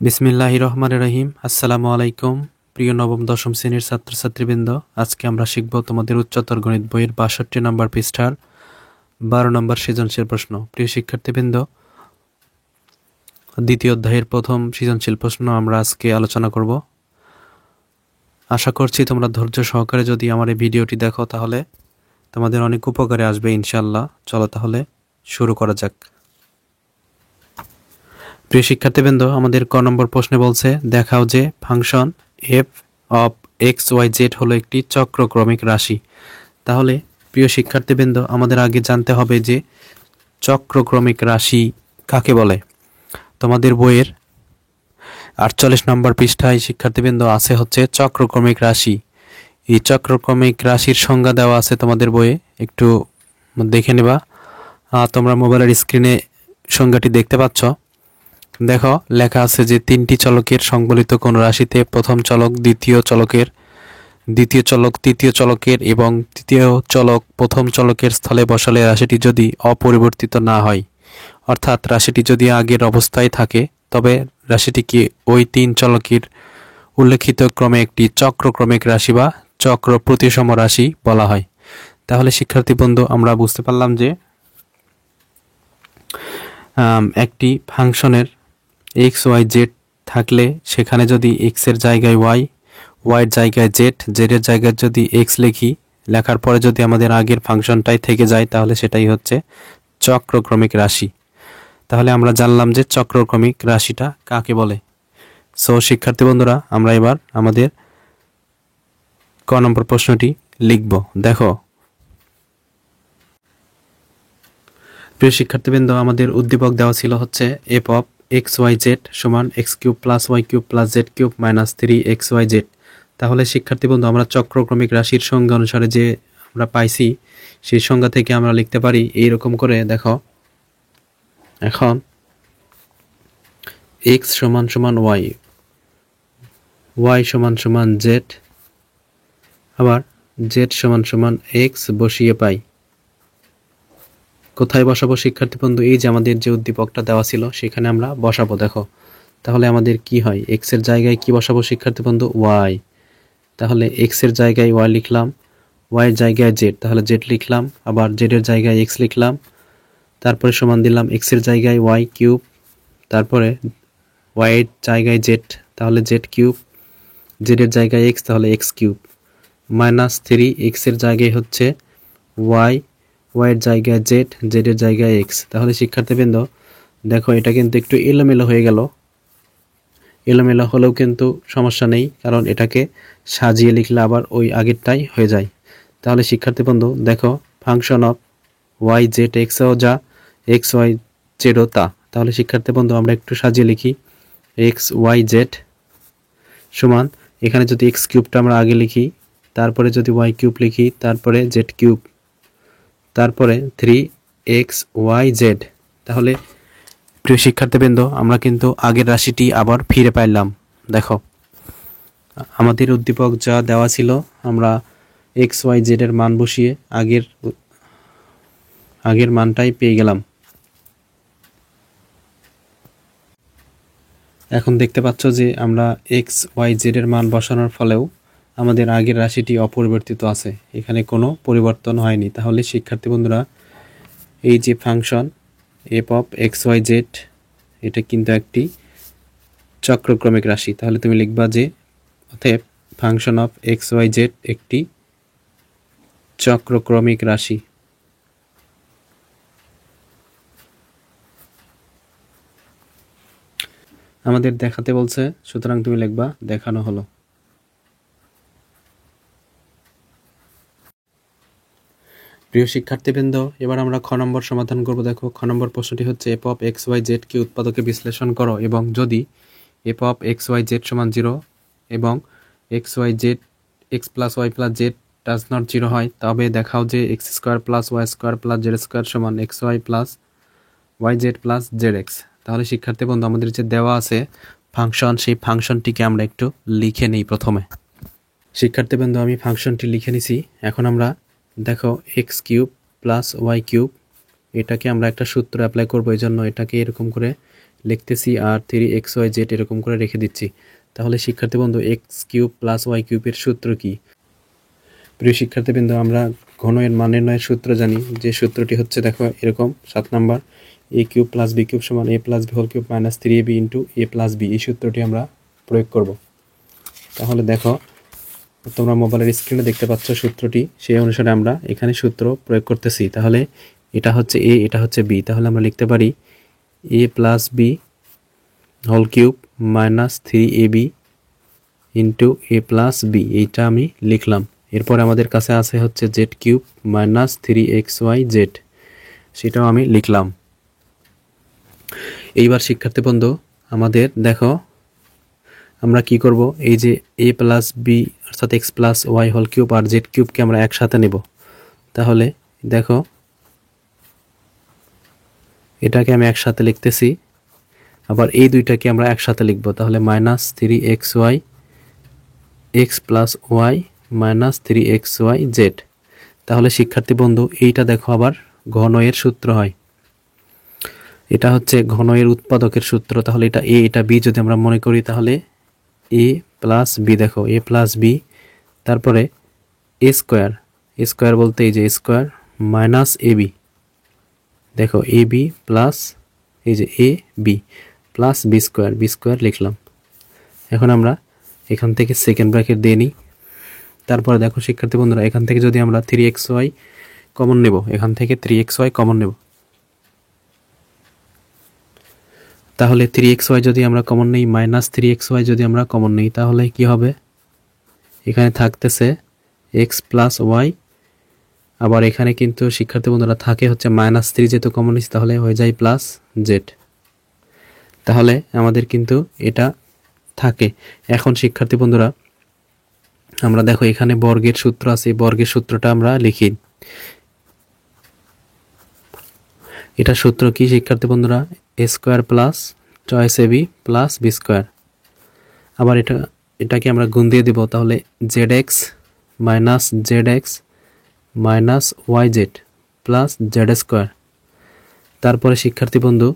বিসমিল্লাহির রহমানির রহিম। আসসালামু আলাইকুম প্রিয় নবম দশম শ্রেণীর ছাত্রছাত্রীবৃন্দ। আজকে আমরা শিখব তোমাদের উচ্চতর গণিত বইয়ের ৬২ নম্বর পৃষ্ঠার ১২ নম্বর সৃজনশীল প্রশ্ন। প্রিয় শিক্ষার্থীবৃন্দ, দ্বিতীয় অধ্যায়ের প্রথম সৃজনশীল প্রশ্ন আমরা আজকে আলোচনা করব। আশা করছি তোমরা ধৈর্য সহকারে যদি আমার এই ভিডিওটি দেখো তাহলে তোমাদের অনেক উপকারে আসবে ইনশাআল্লাহ। চলো তাহলে শুরু করা যাক। প্রিয় শিক্ষার্থীবৃন্দ, আমাদের ক নম্বর প্রশ্নে বলছে দেখাও যে function f of x Y z হলো একটি চক্রক্রমিক রাশি। তাহলে প্রিয় শিক্ষার্থীবৃন্দ, আমাদের আগে জানতে হবে যে চক্রক্রমিক রাশি কাকে বলে। তোমাদের বইয়ের ৪৮ নম্বর পৃষ্ঠায় শিক্ষার্থীবৃন্দ আছে হচ্ছে চক্রক্রমিক রাশি। এই চক্রক্রমিক রাশির সংজ্ঞা দেওয়া আছে তোমাদের বইয়ে, একটু দেখে নেবা। তোমরা মোবাইলের স্ক্রিনে সংজ্ঞাটি দেখতে পাচ্ছ। দেখো, লেখা আছে যে তিনটি চলকের সংবলিত কোন রাশিতে প্রথম চলক দ্বিতীয় চলকের, দ্বিতীয় চলক তৃতীয় চলকের এবং তৃতীয় চলক প্রথম চলকের স্থলে বসালে রাশিটি যদি অপরিবর্তিত না হয়, অর্থাৎ রাশিটি যদি আগের অবস্থায় থাকে, তবে রাশিটিকে ওই তিন চলকের উল্লেখিত ক্রমে একটি চক্রক্রমিক রাশি বা চক্র প্রতিসম রাশি বলা হয়। তাহলে শিক্ষার্থী বন্ধু, আমরা বুঝতে পারলাম যে একটি ফাংশনের এক্স ওয়াই জেড থাকলে সেখানে যদি এক্স এর জায়গায় ওয়াই, ওয়াইয়ের জায়গায় জেড, জেডের জায়গায় যদি এক্স লিখি, লেখার পরে যদি আমাদের আগের ফাংশনটাই থেকে যায় তাহলে সেটাই হচ্ছে চক্রক্রমিক রাশি। তাহলে আমরা জানলাম যে চক্রক্রমিক রাশিটা কাকে বলে। সো শিক্ষার্থী বন্ধুরা, আমরা এবার আমাদের ক নম্বর প্রশ্নটি লিখব। দেখো প্রিয় শিক্ষার্থীবৃন্দ, আমাদের উদ্দীপক দেওয়া ছিল হচ্ছে F of x Y Z সমান X cube plus Y cube plus Z cube minus 3 X Y Z. তাহলে শিক্ষার্থী বন্ধু, আমরা চক্রক্রমিক রাশির সংজ্ঞা অনুসারে যে আমরা পাইছি সেই সংজ্ঞা থেকে আমরা লিখতে পারি এইরকম করে। দেখো, এখন এক্স সমান সমান ওয়াই, ওয়াই সমান সমান জেড, আবার জেড সমান সমান এক্স বসিয়ে পাই। কোথায় বসাবো শিক্ষার্থী বন্ধু? এই যে আমাদের যে উদ্দীপকটা দেওয়া ছিল সেখানে আমরা বসাবো। দেখো, তাহলে আমাদের কি হয়, এক্স এর জায়গায় কি বসাবো শিক্ষার্থী বন্ধু? ওয়াই। তাহলে এক্স এর জায়গায় ওয়াই লিখলাম, ওয়াই এর জায়গায় জেড, তাহলে জেড লিখলাম, আবার জেড এর জায়গায় এক্স লিখলাম, তারপরে সমান দিলাম এক্স এর জায়গায় ওয়াই কিউব, তারপরে ওয়াই এর জায়গায় জেড, তাহলে জেড কিউব, জেড এর জায়গায় এক্স, তাহলে এক্স কিউব, মাইনাস 3 এক্স এর জায়গায় হচ্ছে ওয়াই, ওয়াই এর জায়গায় জেড, জেড এর জায়গায় এক্স। তাহলে শিক্ষার্থীবৃন্দ দেখো, এটা কিন্তু একটু এলোমেলো হয়ে গেল। এলোমেলো হলেও কিন্তু সমস্যা নেই, কারণ এটাকে সাজিয়ে লিখলে আবার ওই আগেরটাই হয়ে যায়। তাহলে শিক্ষার্থী বন্ধু দেখো, ফাংশন অফ ওয়াই জেড এক্সও যা, এক্স ওয়াই জেডও তা। তাহলে শিক্ষার্থী বন্ধু আমরা একটু সাজিয়ে লিখি, এক্স ওয়াই জেড সমান, এখানে যদি এক্স কিউবটা আমরা আগে লিখি, তারপরে যদি ওয়াই কিউব লিখি, তারপরে জেড কিউব, তারপরে 3 ওয়াই জেড। তাহলে প্রিয় শিক্ষার্থীবৃন্দ, আমরা কিন্তু আগের রাশিটি আবার ফিরে পাইলাম। দেখো, আমাদের উদ্দীপক যা দেওয়া ছিল আমরা এক্স ওয়াই জেড এর মান বসিয়ে আগের মানটাই পেয়ে গেলাম। এখন দেখতে পাচ্ছ যে আমরা এক্স ওয়াই জেড এর মান বসানোর ফলেও আমাদের আগের রাশিটি অপরিবর্তিত আছে, এখানে কোনো পরিবর্তন হয়নি। তাহলে শিক্ষার্থী বন্ধুরা, এই যে function f of x Y z, এটা কিন্তু একটি চক্রক্রমিক রাশি। তাহলে তুমি লিখবা যে অতএব function of x Y z একটি চক্রক্রমিক রাশি। আমাদের দেখাতে বলছে, সুতরাং তুমি লিখবা দেখানো হলো। প্রিয় শিক্ষার্থীবৃন্দ, এবার আমরা খ নম্বর সমাধান করব। দেখো, খ নম্বর প্রশ্নটি হচ্ছে F of x Y Z কে উৎপাদকে বিশ্লেষণ করো এবং যদি F of x Y Z সমান 0 এবং X Y Z X plus Y plus Z does not 0 হয়, তবে দেখাও যে X square plus Y square plus Z square সমান x Y plus Y Z plus Z X. তাহলে শিক্ষার্থী বন্ধু, আমাদের যে দেওয়া আছে ফাংশন, সেই ফাংশনটিকে আমরা একটু লিখে নিই প্রথমে। শিক্ষার্থী বন্ধু, আমি ফাংশনটি লিখে নিছি। এখন আমরা দেখো x cube plus Y cube, এটাকে আমরা একটা সূত্র অ্যাপ্লাই করবো, এই জন্য এটাকে এরকম করে লিখতেছি আর 3xyz এরকম করে রেখে দিচ্ছি। তাহলে শিক্ষার্থী বন্ধু x³ + y³ এর সূত্র কি? প্রিয় শিক্ষার্থীবৃন্দ, আমরা ঘনয়ের মান নির্ণয়ের সূত্র জানি, যে সূত্রটি হচ্ছে দেখো এরকম 7 number, a³ + b³ = a + b whole cube minus 3ab into a + b। এই সূত্রটি আমরা প্রয়োগ করব। তাহলে দেখো তোমরা মোবাইলের স্ক্রিনে দেখতে পাচ্ছ সূত্রটি, সেই অনুসারে আমরা এখানে সূত্র প্রয়োগ করতেছি। তাহলে এটা হচ্ছে a, এটা হচ্ছে b, তাহলে আমরা লিখতে পারি a + b whole cube minus 3ab into a + b। এইটা আমি লিখলাম। এরপর আমাদের কাছে আছে হচ্ছে z³ মাইনাস 3xyz, সেটাও আমি লিখলাম। এইবার শিক্ষার্থী বন্ধু আমাদের দেখো আমরা কি করব, এই যে a + b অর্থাৎ x + y হোল কিউব আর z³ কে আমরা একসাথে নেব। তাহলে দেখো এটাকে আমি একসাথে লিখতেছি, আবার এই দুইটাকে আমরা একসাথে লিখব। তাহলে minus 3xy x + y minus 3xyz। তাহলে শিক্ষার্থী বন্ধু এইটা দেখো আবার ঘনয়ের সূত্র হয়, এটা হচ্ছে ঘনয়ের উৎপাদকের সূত্র। তাহলে এটা a, এটা b যদি আমরা মনে করি, তাহলে a + b, দেখো a + b, তারপরে a স্কোয়ার বলতে এই যে a স্কোয়ার মাইনাস ab, দেখো ab প্লাস এই যে a b plus b square লিখলাম। এখন আমরা এখান থেকে সেকেন্ড ব্র্যাকেট দিয়ে নিই। তারপরে দেখো শিক্ষার্থী বন্ধুরা, এখান থেকে যদি আমরা 3xy কমন নেব, এখান থেকে 3xy কমন নেব, তাহলে 3xy যদি আমরা কমন নেই, মাইনাস 3xy যদি আমরা কমন নেই, তাহলে কি হবে, এখানে থাকতেছে x + y, আবার এখানে কিন্তু শিক্ষার্থী বন্ধুরা থাকে হচ্ছে -3, যেহেতু কমন নিচ্ছি তাহলে হয়ে যায় +z। তাহলে আমাদের কিন্তু এটা থাকে। এখন শিক্ষার্থী বন্ধুরা আমরা দেখো এখানে বর্গের সূত্র আছে, বর্গের সূত্রটা আমরা লিখি। এটা সূত্র কি শিক্ষার্থী বন্ধুরা, a² + 2ab + b²। আবার এটাকে আমরা গুণ দিয়ে দিব, তাহলে zx minus zx minus yz plus z²। তারপরে শিক্ষার্থী বন্ধু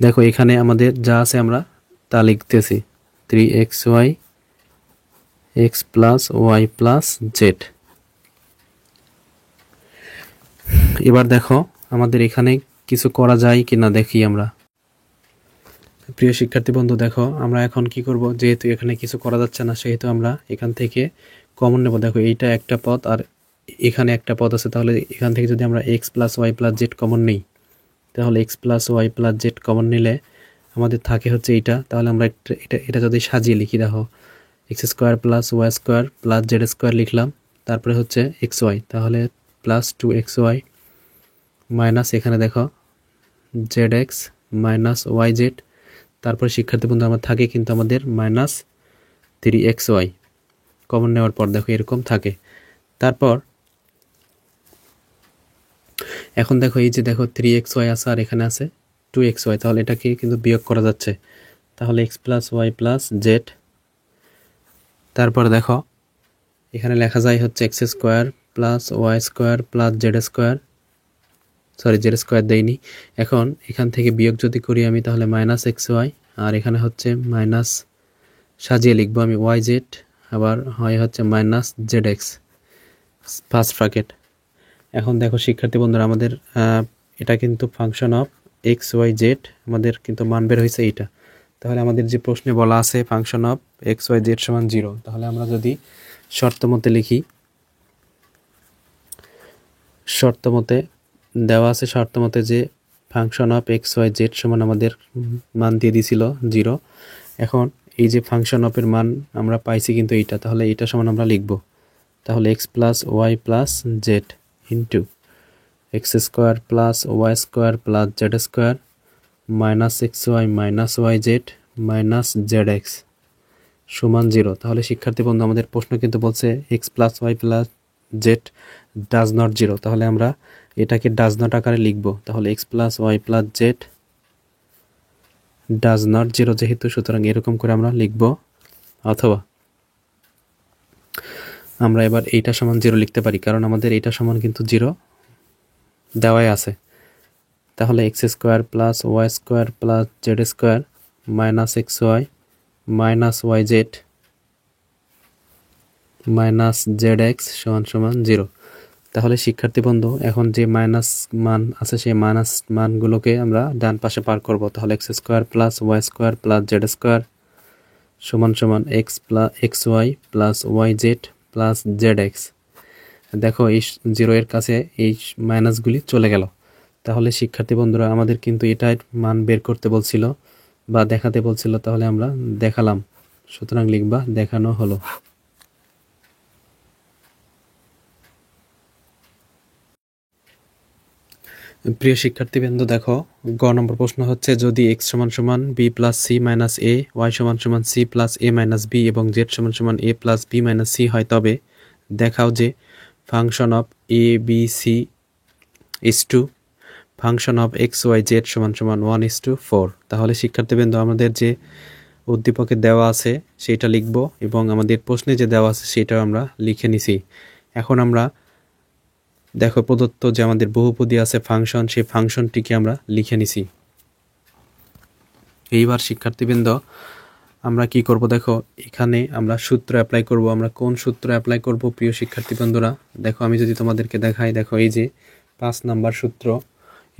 দেখো এখানে আমাদের যা আছে আমরা তা লিখতেছি, 3xy x + y + z। এবার দেখো আমাদের এখানে কিছু করা যায় কিনা দেখি আমরা। প্রিয় শিক্ষার্থী বন্ধু দেখো আমরা এখন কি করব, যেহেতু এখানে কিছু করা যাচ্ছে না সেহেতু আমরা এখান থেকে কমন নেব। দেখো এইটা একটা পদ আর এখানে একটা পদ আছে, তাহলে এখান থেকে যদি আমরা x + y + z কমন নেই, তাহলে x + y + z কমন নিলে আমাদের থাকে হচ্ছে এইটা। তাহলে আমরা এটা যদি সাজিয়ে লিখি, দেখো x² + y² + z² লিখলাম, তারপরে হচ্ছে xy, তাহলে +2xy মাইনাস এখানে দেখো zx মাইনাস yz। তারপরে শিক্ষার্থী বন্ধু আমার থাকে কিন্তু আমাদের -3xy কমন নেওয়ার পর দেখো এরকম থাকে। তারপর এখন দেখো এই যে দেখো 3xy আছে আর এখানে আছে 2xy, তাহলে এটাকে কিন্তু বিয়োগ করা যাচ্ছে। তাহলে x + y + z। তারপর দেখো এখানে লেখা যায় হচ্ছে x² + y² + z², sorry z² দেইনি। এখন এখান থেকে বিয়োগ যদি করি আমি, তাহলে -xy, আর এখানে হচ্ছে মাইনাস সাজিয়ে লিখবো আমি yz, আবার হয় হচ্ছে -zx ফার্স্ট ব্র্যাকেট। এখন দেখো শিক্ষার্থী বন্ধুরা আমাদের এটা কিন্তু ফাংশন অফ xyz, আমাদের কিন্তু মান বের হয়েছে এইটা। তাহলে আমাদের যে প্রশ্নে বলা আছে ফাংশন অফ xyz = 0, তাহলে আমরা যদি শর্ত মতে লিখি, শর্ত মতে দেওয়া আছে, শর্ত মতে যে ফাংশন অফ xyz = আমাদের মান দিয়ে দিছিল 0। এখন এই যে ফাংশন অফ এর মান আমরা পাইছি কিন্তু এইটা, তাহলে এইটা সমান আমরা লিখব। তাহলে x + y + z into x² + y² + z² minus xy minus yz minus zx সমান 0। তাহলে শিক্ষার্থী বন্ধু আমাদের প্রশ্ন কিন্তু বলছে x + y + z does not 0, তাহলে আমরা এটাকে ডাজ নট আকারে লিখব। তাহলে x + y + z does not 0 যেহেতু, সুতরাং এরকম করে আমরা লিখব। অথবা আমরা এবার এইটা সমান 0 লিখতে পারি, কারণ আমাদের এইটা সমান কিন্তু 0 দেওয়াই আছে। তাহলে x square plus Y square plus Z square minus x y minus y z minus z x সমান সমান 0। তাহলে শিক্ষার্থী বন্ধু এখন যে মাইনাস মান আছে সেই মাইনাস মানগুলোকে আমরা ডান পাশে পার করব। তাহলে x square plus Y square plus Z square সমান সমান x Y plus Y Z plus Z x. দেখো এই 0 এর কাছে এই মাইনাসগুলি চলে গেল। তাহলে শিক্ষার্থী বন্ধুরা আমাদের কিন্তু এটার মান বের করতে বলছিল বা দেখাতে বলছিল, তাহলে আমরা দেখালাম, সুতরাং লিখবা দেখানো হলো। প্রিয় শিক্ষার্থীবৃন্দ দেখো, গ নম্বর প্রশ্ন হচ্ছে যদি এক্স সমান সমান b plus C minus a, y সমান সমান সি প্লাস এ মাইনাস বি এবং জেড সমান সমান a plus B minus c হয়, তবে দেখাও যে function of A B c is to function of x Y Z সমান সমান 1:4। তাহলে শিক্ষার্থীবৃন্দ আমাদের যে উদ্দীপকে দেওয়া আছে সেটা লিখব এবং আমাদের প্রশ্নে যে দেওয়া আছে সেটাও আমরা লিখে নিছি। এখন আমরা দেখো প্রদত্ত যে আমাদের বহুপদী আছে ফাংশন, সেই ফাংশনটিকে আমরা লিখে নিছি। এইবার শিক্ষার্থীবৃন্দ আমরা কি করব, দেখো এখানে আমরা সূত্র অ্যাপ্লাই করব। আমরা কোন সূত্র অ্যাপ্লাই করব প্রিয় শিক্ষার্থী বন্ধুরা? দেখো আমি যদি তোমাদেরকে দেখাই, দেখো এই যে 5 নাম্বার সূত্র,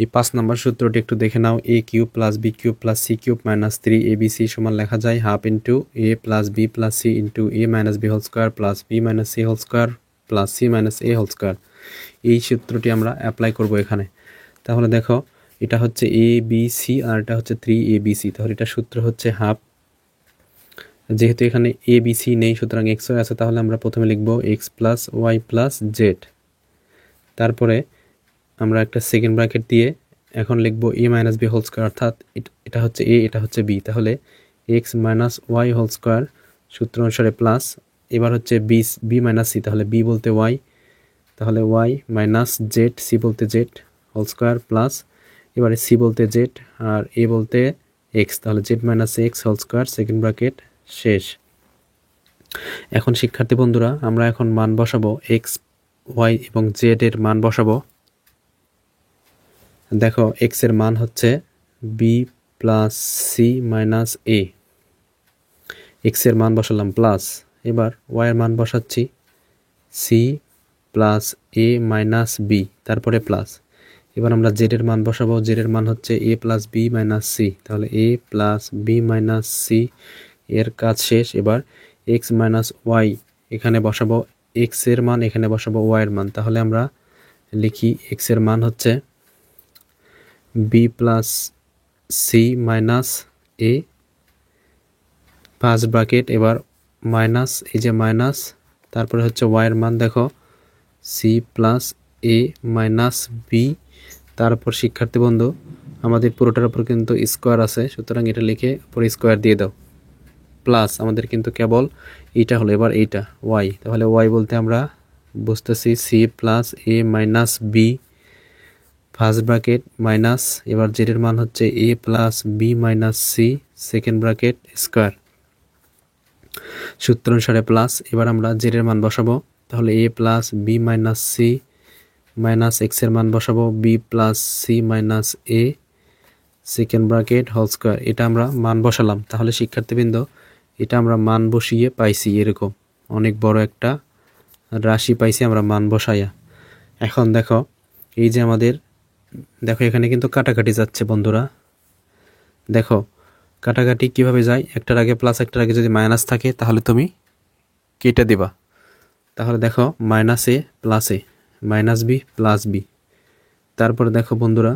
এই 5 নাম্বার সূত্রটি একটু দেখে নাও। A cube plus B cube plus C cube minus 3 ABC সমান লেখা যায় half into A plus B plus C into A minus B whole square plus B minus C whole square plus C minus A whole square. এই সূত্রটি আমরা apply করব এখানে। তাহলে দেখো এটা হচ্ছে এ বি সি আর এটা হচ্ছে 3ABC, তাহলে এটা সূত্র হচ্ছে হাফ। যেহেতু এখানে এ বি সি নেই সুতরাং এক্স ওয়াই আছে, তাহলে আমরা প্রথমে লিখব x plus Y plus z, তারপরে আমরা একটা সেকেন্ড ব্র্যাকেট দিয়ে এখন লিখব a minus B whole square, অর্থাৎ এটা হচ্ছে এ, এটা হচ্ছে বি, তাহলে x minus y whole square সূত্র অনুসারে প্লাস, এবার হচ্ছে বি মাইনাস সি, তাহলে বি বলতে ওয়াই, তাহলে ওয়াই মাইনাস জেড, সি বলতে জেড হোল স্কোয়ার প্লাস এবারে সি বলতে জেড আর এ বলতে এক্স, তাহলে z minus x whole square second bracket শেষ। এখন শিক্ষার্থী বন্ধুরা আমরা এখন মান বসাবো, এক্স ওয়াই এবং জেড এর মান বসাবো। দেখো এক্স এর মান হচ্ছে বি প্লাস সি মাইনাস এ, এক্স এর মান বসালাম প্লাস, এবার ওয়াই এর মান বসাচ্ছি সি প্লাস এ মাইনাস বি, তারপরে প্লাস। এবার আমরা জেড এর মান বসাবো, জেড এর মান হচ্ছে A plus B minus c, তাহলে A plus B minus C এর কাজ শেষ। এবার এক্স মাইনাস ওয়াই এখানে বসাবো এক্স এর মান, এখানে বসাবো ওয়াই এর মান, তাহলে আমরা লিখি এক্স এর মান হচ্ছে বি প্লাস সি মাইনাস এ ফার্স্ট ব্র্যাকেট, এবার মাইনাস, এই যে মাইনাস, তারপরে হচ্ছে ওয়াই এর মান দেখো সি প্লাস এ মাইনাস বি, তারপর শিক্ষার্থী বন্ধু আমাদের পুরোটার উপর কিন্তু স্কোয়ার আছে, সুতরাং এটা লিখে পরে স্কোয়ার দিয়ে দাও, প্লাস আমাদের কিন্তু কেবল এইটা হলো, এবার এইটা ওয়াই, তাহলে ওয়াই বলতে আমরা বুঝতেছি সি প্লাস এ minus B first bracket minus, এবার জেড এর মান হচ্ছে A plus B minus C second bracket square সূত্র অনুসারে প্লাস। এবার আমরা জেড এর মান বসাবো, তাহলে A plus B minus C minus X এর মান বসাবো B plus C minus A second bracket whole square, এটা আমরা মান বসালাম। তাহলে শিক্ষার্থীবৃন্দ এটা আমরা মান বসিয়ে পাইছি, এরকম অনেক বড় একটা রাশি পাইছি আমরা মান বসাইয়া। এখন দেখো এই যে আমাদের, দেখো এখানে কিন্তু কাটাকাটি যাচ্ছে বন্ধুরা, দেখো কাটাকাটি কিভাবে যায়, একটার আগে প্লাস একটার আগে যদি মাইনাস থাকে তাহলে তুমি কেটে দিবা, তাহলে দেখো মাইনাস এ প্লাস এ মাইনাস বি প্লাস বি, তারপরে দেখো বন্ধুরা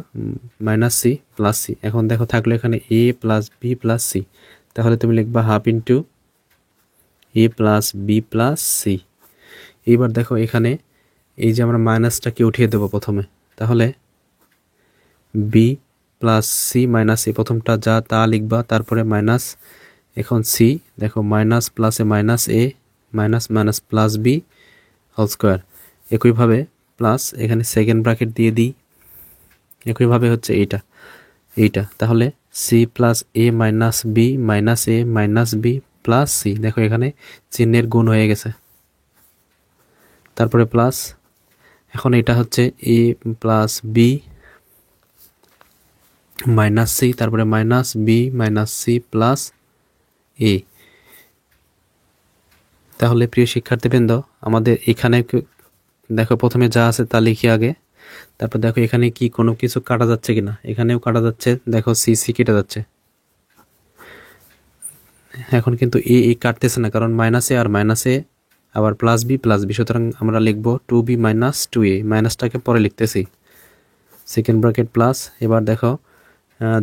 মাইনাস সি প্লাস সি, এখন দেখো থাকলো এখানে এ প্লাস বি প্লাস সি, তাহলে তুমি লিখবা half into A plus B plus C. এইবার দেখো এখানে এই যে আমরা মাইনাসটাকে উঠিয়ে দেবো প্রথমে, তাহলে বি প্লাস সি মাইনাস এ, প্রথমটা যা তা লিখবা, তারপরে মাইনাস, এখন সি দেখো মাইনাস প্লাসে minus A minus minus plus B whole square, একইভাবে প্লাস এখানে সেকেন্ড ব্র্যাকেট দিয়ে দিই, একইভাবে হচ্ছে এইটা, তাহলে C plus A minus B minus A minus B plus C, দেখো এখানে চিহ্নের গুণ হয়ে গেছে, তারপরে প্লাস, এখন এটা হচ্ছে A plus B minus C, তারপরে minus B minus C plus A. তাহলে প্রিয় শিক্ষার্থীবৃন্দ, আমাদের এখানে দেখো প্রথমে যা আছে তা লিখি আগে, তারপর দেখো এখানে কি কোনো কিছু কাটা যাচ্ছে কিনা, এখানেও কাটা যাচ্ছে, দেখো সি সি কেটে যাচ্ছে। এখন কিন্তু এ কাটতেছে না, কারণ মাইনাস এ আর মাইনাস এ আবার প্লাস বি, সুতরাং আমরা লিখবো 2b মাইনাস 2a, মাইনাসটাকে পরে লিখতেছি, সেকেন্ড ব্র্যাকেট প্লাস। এবার দেখো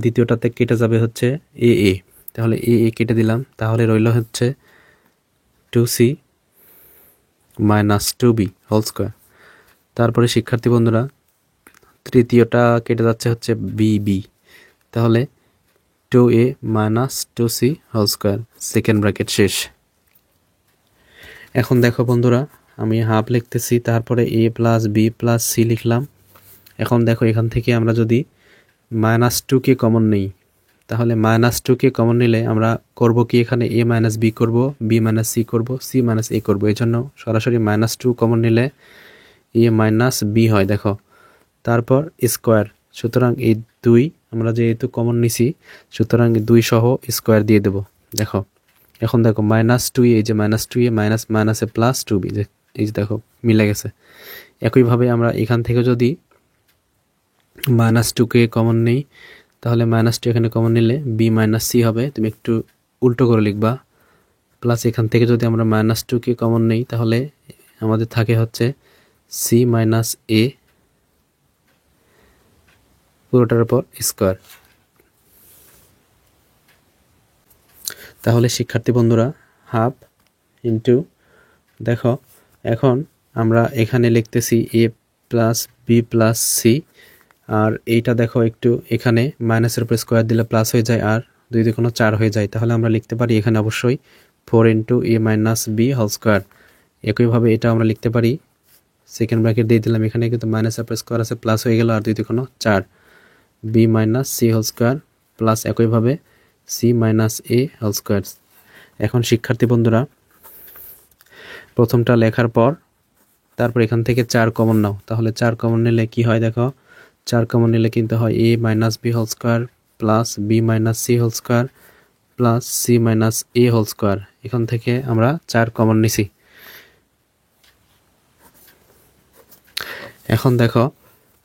দ্বিতীয়টাতে কেটে যাবে হচ্ছে এ, তাহলে এ কেটে দিলাম, তাহলে রইল হচ্ছে 2c minus 2b whole square. তারপরে শিক্ষার্থী বন্ধুরা তৃতীয়টা কেটে যাচ্ছে হচ্ছে বি, তাহলে 2a minus 2c whole square, second bracket শেষ। এখন দেখো বন্ধুরা আমি হাফ লিখতেছি, তারপরে a plus B plus c লিখলাম। এখন দেখো এখান থেকে আমরা যদি মাইনাস 2কে কমন নিই, তাহলে মাইনাস 2কে কমন নিলে আমরা করব কি, এখানে a মাইনাস বি করবো, বি মাইনাস সি করবো, সি মাইনাস এ করবো। এই জন্য সরাসরি মাইনাস 2 কমন নিলে a মাইনাস বি হয় দেখো, তারপর স্কোয়ার। সুতরাং এই 2 আমরা যেহেতু কমন নিছি, সুতরাং 2 সহ স্কোয়ার দিয়ে দেব দেখো। এখন দেখো মাইনাস 2, এই যে মাইনাস 2a মাইনাস মাইনাসে প্লাস 2b, এই যে দেখো মিলে গেছে। একইভাবে আমরা এখান থেকে যদি মাইনাস 2কে কমন নেই, তাহলে মাইনাস 2 এখানে কমন নিলে বি মাইনাস সি হবে, তুমি একটু উল্টো করে লিখবা। প্লাস এখান থেকে যদি আমরা মাইনাস 2কে কমন নেই, তাহলে আমাদের থাকে হচ্ছে সি মাইনাস এ পুরোটার উপর স্কোয়ার। তাহলে শিক্ষার্থী বন্ধুরা হাফ ইন্টু, দেখো এখন আমরা এখানে লিখতেছি এ প্লাস বি প্লাস সি, আর এইটা দেখো একটু এখানে মাইনাসের উপর স্কোয়ার দিলে প্লাস হয়ে যায়, আর 2 2 4 হয়ে যায়। তাহলে আমরা লিখতে পারি এখানে অবশ্যই 4 into A minus B whole square. একইভাবে এটা আমরা লিখতে পারি, সেকেন্ড ব্র্যাকেট দিয়ে দিলাম, এখানে কিন্তু মাইনাসের উপর স্কোয়ার আছে, প্লাস হয়ে গেল, আর 2 2 4 b minus C whole square plus একইভাবে সি মাইনাস এ হোল স্কোয়ার। এখন শিক্ষার্থী বন্ধুরা প্রথমটা লেখার পর তারপর এখান থেকে 4 কমন নাও, তাহলে 4 কমন নিলে কি হয় দেখো, 4 কমন নিলে কিন্তু হয় A minus B whole square plus B minus C whole square plus C minus A whole square. এখান থেকে আমরা 4 কমন নিছি। এখন দেখো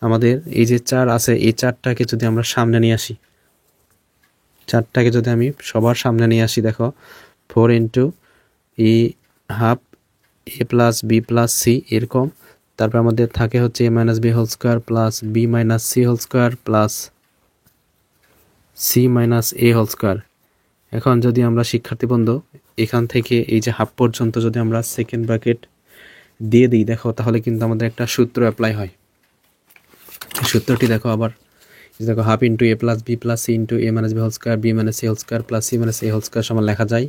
আমাদের এই যে 4 আছে, এই 4টাকে যদি আমরা সামনে নিয়ে আসি, 4টাকে যদি আমি সবার সামনে নিয়ে আসি, দেখো 4 into A half A plus B plus C এরকম, তারপর আমাদের থাকে হচ্ছে A minus B whole square plus B minus C whole square plus C minus A whole square. এখন যদি আমরা শিক্ষার্থী বন্ধু এখান থেকে এই যে হাফ পর্যন্ত যদি আমরা সেকেন্ড ব্র্যাকেট দিয়ে দিই, দেখো তাহলে কিন্তু আমাদের একটা সূত্র অ্যাপ্লাই হয়। সূত্রটি দেখো আবার, দেখো half into A plus B plus C into A minus B whole square B minus C whole square plus C minus A whole square সমান লেখা যায়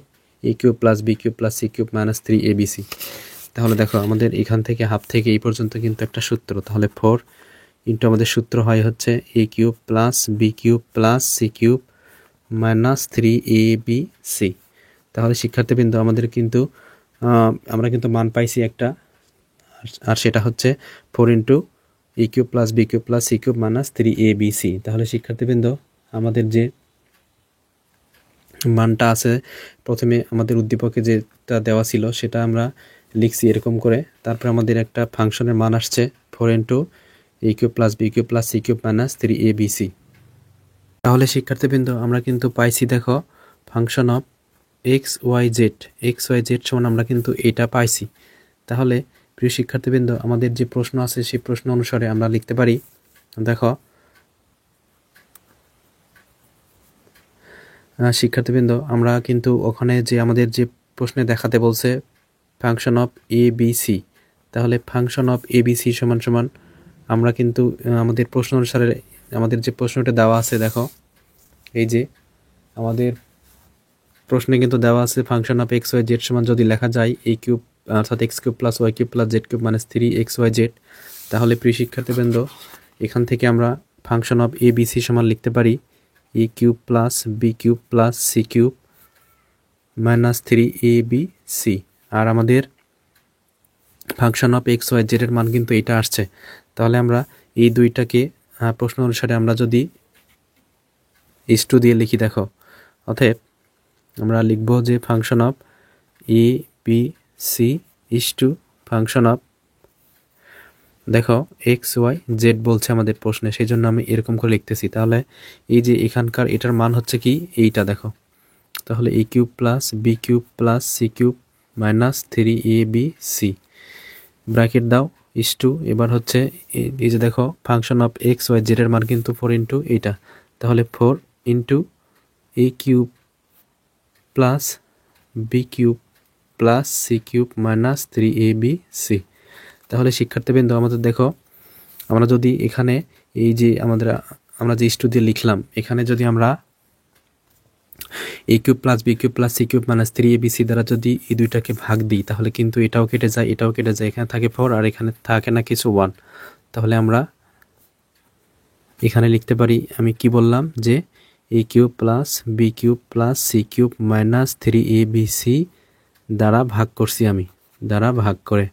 এ cube plus B cube plus C cube minus 3abc। তাহলে দেখো আমাদের এখান থেকে half থেকে এই পর্যন্ত কিন্তু একটা সূত্র, তাহলে 4 ইন্টু আমাদের সূত্র হয় হচ্ছে A cube plus B cube plus C cube minus 3abc। তাহলে শিক্ষার্থীবৃন্দ আমাদের কিন্তু আমরা কিন্তু মান পাইছি একটা, আর সেটা হচ্ছে 4 ইন্টু এ cube plus B cube plus C cube minus 3abc। তাহলে শিক্ষার্থীবৃন্দ আমাদের যে মানটা আছে প্রথমে আমাদের উদ্দীপকে যেটা দেওয়া ছিল সেটা আমরা লিখছি এরকম করে, তারপর আমাদের একটা ফাংশনের মান আসছে 4 ইন্টু এ cube plus B cube plus C cube minus 3abc। তাহলে শিক্ষার্থীবৃন্দ আমরা কিন্তু পাইছি দেখো function of x Y Z সমান আমরা কিন্তু এটা পাইছি। তাহলে প্রিয় শিক্ষার্থীবৃন্দ আমাদের যে প্রশ্ন আছে সেই প্রশ্ন অনুসারে আমরা লিখতে পারি, দেখো শিক্ষার্থীবৃন্দ আমরা কিন্তু ওখানে যে আমাদের যে প্রশ্নে দেখাতে বলছে function of A B C, তাহলে function of A B C সমান সমান আমরা কিন্তু আমাদের প্রশ্ন অনুসারে আমাদের যে প্রশ্নটা দেওয়া আছে, দেখো এই যে আমাদের প্রশ্নে কিন্তু দেওয়া আছে function of x Y Z সমান যদি লেখা যায় এ কিউব অর্থাৎ x cube plus Y cube plus Z cube minus 3xyz, তাহলে প্রিয় শিক্ষার্থীবৃন্দ এখান থেকে আমরা function of A B C সমান লিখতে পারি a cube plus B cube plus C cube minus 3abc। আর আমাদের function of x Y z এর মান কিন্তু এটা আসছে। তাহলে আমরা এই দুইটাকে প্রশ্ন অনুসারে আমরা যদি ইস টু দিয়ে লিখি দেখো। অতএব আমরা লিখব যে function of A B c is to function of, দেখো এক্স ওয়াই জেড বলছে আমাদের প্রশ্নে, সেই জন্য আমি এরকম করে লিখতেছি। তাহলে এই যে এখানকার এটার মান হচ্ছে কি এইটা দেখো, তাহলে a cube plus B cube plus C cube minus 3ab c, bracket দাও ইস টু, এবার হচ্ছে এই যে দেখো function of x Y z এর মান কিন্তু 4 ইন্টু এইটা, তাহলে 4 ইন্টু এ cube plus B cube plus C cube minus 3ab c. তাহলে শিক্ষার্থীবৃন্দ আমাদের দেখো, আমরা যদি এখানে এই যে আমরা যে ইস টু দিয়ে লিখলাম, এখানে যদি আমরা a cube plus B cube plus C cube minus 3abc দ্বারা যদি এই দুইটাকে ভাগ দিই, তাহলে কিন্তু এটাও কেটে যায় এটাও কেটে যায়, এখানে থাকে 4 আর এখানে থাকে না কিছু 1। তাহলে আমরা এখানে লিখতে পারি, আমি কি বললাম যে a cube plus B cube plus C cube minus 3abc দ্বারা ভাগ করছি আমি, দ্বারা ভাগ করে।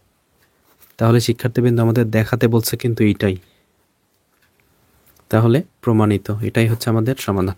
তাহলে শিক্ষার্থীবৃন্দ আমাদের দেখাতে বলছে কিন্তু এইটাই, তাহলে প্রমাণিত, এটাই হচ্ছে আমাদের সমাধান।